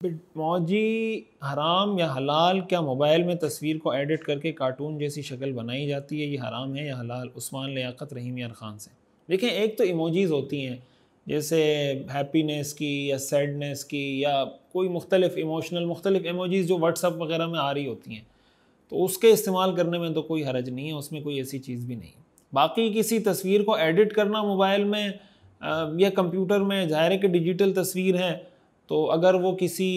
मौजी हराम या हलाल? क्या मोबाइल में तस्वीर को एडिट करके कार्टून जैसी शक्ल बनाई जाती है, ये हराम है या हलाल? उस्मान लियाकत रहीम यार ख़ान से। देखें, एक तो इमोजीज़ होती हैं जैसे हैप्पीनेस की या सैडनेस की या कोई मुख्तलिफ़ इमोशनल मुख्तलिफ़ इमोजीज़ जो व्हाट्सअप वगैरह में आ रही होती हैं, तो उसके इस्तेमाल करने में तो कोई हरज नहीं है, उसमें कोई ऐसी चीज़ भी नहीं है। बाकी किसी तस्वीर को एडिट करना मोबाइल में या कंप्यूटर में, ज़ाहिर है कि डिजिटल तस्वीर है, तो अगर वो किसी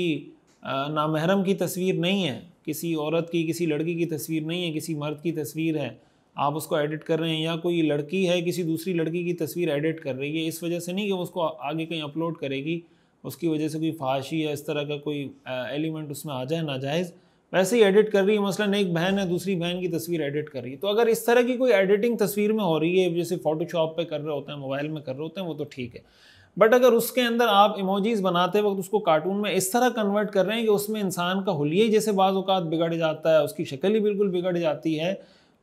नामहरम की तस्वीर नहीं है, किसी औरत की, किसी लड़की की तस्वीर नहीं है, किसी मर्द की तस्वीर है, आप उसको एडिट कर रहे हैं, या कोई लड़की है किसी दूसरी लड़की की तस्वीर एडिट कर रही है, इस वजह से नहीं कि वो उसको आगे कहीं अपलोड करेगी, उसकी वजह से कोई फहाशी या इस तरह का कोई एलिमेंट उसमें आ जाए नाजायज़, वैसे ही एडिट कर रही है। मसलन एक बहन है दूसरी बहन की तस्वीर एडिट कर रही है, तो अगर इस तरह की कोई एडिटिंग तस्वीर में हो रही है, जैसे फ़ोटोशॉप पे कर रहे होते हैं, मोबाइल में कर रहे होते हैं, वो तो ठीक है। बट अगर उसके अंदर आप इमोजीज़ बनाते वक्त उसको कार्टून में इस तरह कन्वर्ट कर रहे हैं कि उसमें इंसान का हुलिया ही जैसे बाज़ औक़ात बिगड़ जाता है, उसकी शक्ल ही बिल्कुल बिगड़ जाती है,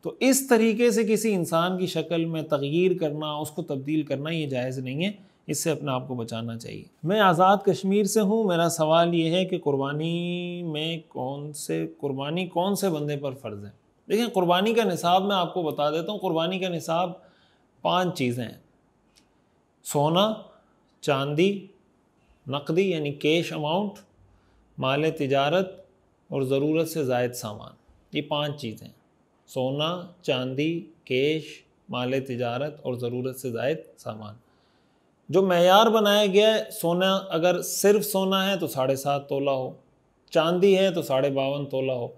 तो इस तरीके से किसी इंसान की शक्ल में तग़यीर करना, उसको तब्दील करना, ये जायज़ नहीं है। इससे अपने आप को बचाना चाहिए। मैं आज़ाद कश्मीर से हूँ। मेरा सवाल ये है कि कुर्बानी कौन से बंदे पर फ़र्ज़ है? देखिए, कुर्बानी का निसाब मैं आपको बता देता हूँ। कुर्बानी का निसाब 5 चीज़ें हैं: सोना, चांदी, नकदी यानी कैश अमाउंट, माल तिजारत और ज़रूरत से ज़ायद सामान। ये 5 चीज़ें: सोना, चांदी, कैश, माल तिजारत और ज़रूरत से ज़ायद सामान। जो मेयार बनाया गया है, सोना अगर सिर्फ सोना है तो 7.5 तोला हो, चांदी है तो 52.5 तोला हो,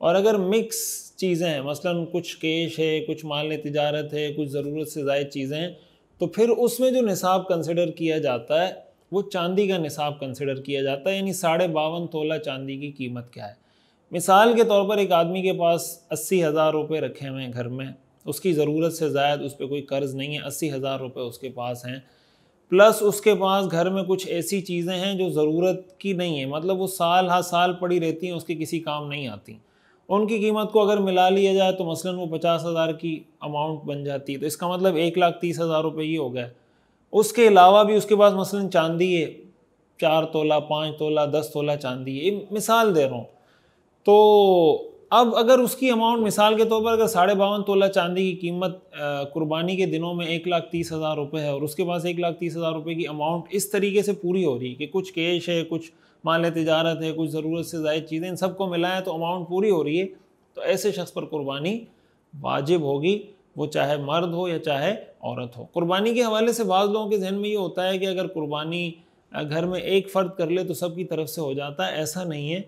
और अगर मिक्स चीज़ें हैं, मसलन कुछ कैश है, कुछ माल तिजारत है, कुछ ज़रूरत से ज़ायद चीज़ें हैं, तो फिर उसमें जो निसाब कंसिडर किया जाता है वो चांदी का निसाब कंसिडर किया जाता है, यानी 52.5 तोला चांदी की कीमत क्या है। मिसाल के तौर पर एक आदमी के पास 80,000 रुपये रखे हुए हैं घर में, उसकी ज़रूरत से ज़ायद उस पर कोई कर्ज़ नहीं है, 80,000 रुपये उसके पास हैं, प्लस उसके पास घर में कुछ ऐसी चीज़ें हैं जो ज़रूरत की नहीं है, मतलब वो साल हर साल पड़ी रहती हैं, उसकी किसी काम नहीं आती। उनकी कीमत को अगर मिला लिया जाए तो मसलन वो 50,000 की अमाउंट बन जाती है, तो इसका मतलब 1,30,000 रुपये ये हो गए। उसके अलावा भी उसके पास मसलन चांदी है, 4 तोला, 5 तोला, 10 तोला चांदी है, ये मिसाल दे रहा हूँ। तो अब अगर उसकी अमाउंट मिसाल के तौर पर अगर 52.5 तोला चांदी की कीमत कुर्बानी के दिनों में 1,30,000 रुपये है, और उसके पास 1,30,000 रुपये की अमाउंट इस तरीके से पूरी हो रही है कि कुछ कैश है, कुछ माल तिजारत है, कुछ ज़रूरत से ज़ायद चीज़ें, इन सबको मिलाएं तो अमाउंट पूरी हो रही है, तो ऐसे शख्स पर कुर्बानी वाजिब होगी, वो चाहे मर्द हो या चाहे औरत हो। कुर्बानी के हवाले से बाज़ लोगों के जहन में ये होता है कि अगर कुर्बानी घर में एक फ़र्द कर ले तो सबकी तरफ से हो जाता है, ऐसा नहीं है।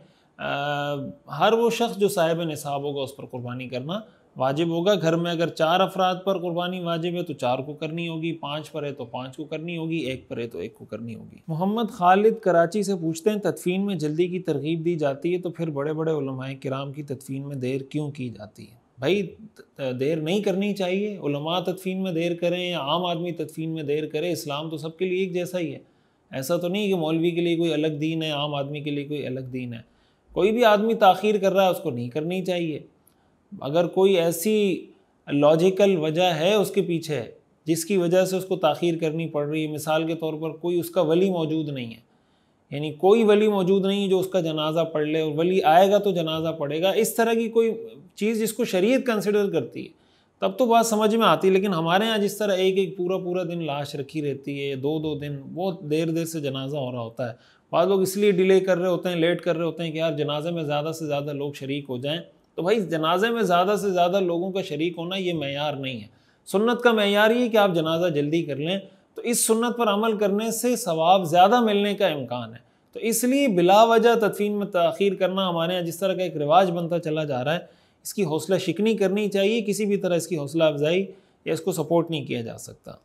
हर वो शख्स जो साहिब निसाब होगा उस पर कुर्बानी करना वाजिब होगा। घर में अगर 4 अफराद पर कुर्बानी वाजिब है तो 4 को करनी होगी, 5 पर है तो 5 को करनी होगी, 1 पर है तो 1 को करनी होगी। मोहम्मद खालिद कराची से पूछते हैं, तदफीन में जल्दी की तरगीब दी जाती है तो फिर बड़े बड़े उलमाए किराम की तदफीन में देर क्यों की जाती है? भाई, देर नहीं करनी चाहिए। उलमा तदफीन में देर करें या आम आदमी तदफीन में देर करे, इस्लाम तो सबके लिए एक जैसा ही है। ऐसा तो नहीं कि मौलवी के लिए कोई अलग दीन है, आम आदमी के लिए कोई अलग दीन है। कोई भी आदमी ताख़ीर कर रहा है उसको नहीं करनी चाहिए। अगर कोई ऐसी लॉजिकल वजह है उसके पीछे जिसकी वजह से उसको ताख़ीर करनी पड़ रही है, मिसाल के तौर पर कोई उसका वली मौजूद नहीं है, यानी कोई वली मौजूद नहीं जो उसका जनाजा पढ़ ले, और वली आएगा तो जनाजा पढ़ेगा, इस तरह की कोई चीज़ जिसको शरीयत कंसिडर करती है, तब तो बात समझ में आती है। लेकिन हमारे यहाँ जिस तरह एक पूरा दिन लाश रखी रहती है, 2 दिन बहुत देर से जनाजा हो रहा होता है, बाद लोग इसलिए डिले कर रहे होते हैं, लेट कर रहे होते हैं कि यार जनाजे में ज़्यादा से ज़्यादा लोग शरीक हो जाएं। तो भाई, जनाजे में ज़्यादा से ज़्यादा लोगों का शरीक होना ये मेयार नहीं है। सुन्नत का मेयार ये है कि आप जनाजा जल्दी कर लें, तो इस सुन्नत पर अमल करने से सवाब ज़्यादा मिलने का इम्कान है। तो इसलिए बिला वजह तदफीन में ताख़ीर करना हमारे यहाँ जिस तरह का एक रिवाज बनता चला जा रहा है, इसकी हौसला शिकनी करनी चाहिए। किसी भी तरह इसकी हौसला अफजाई या इसको सपोर्ट नहीं किया जा सकता।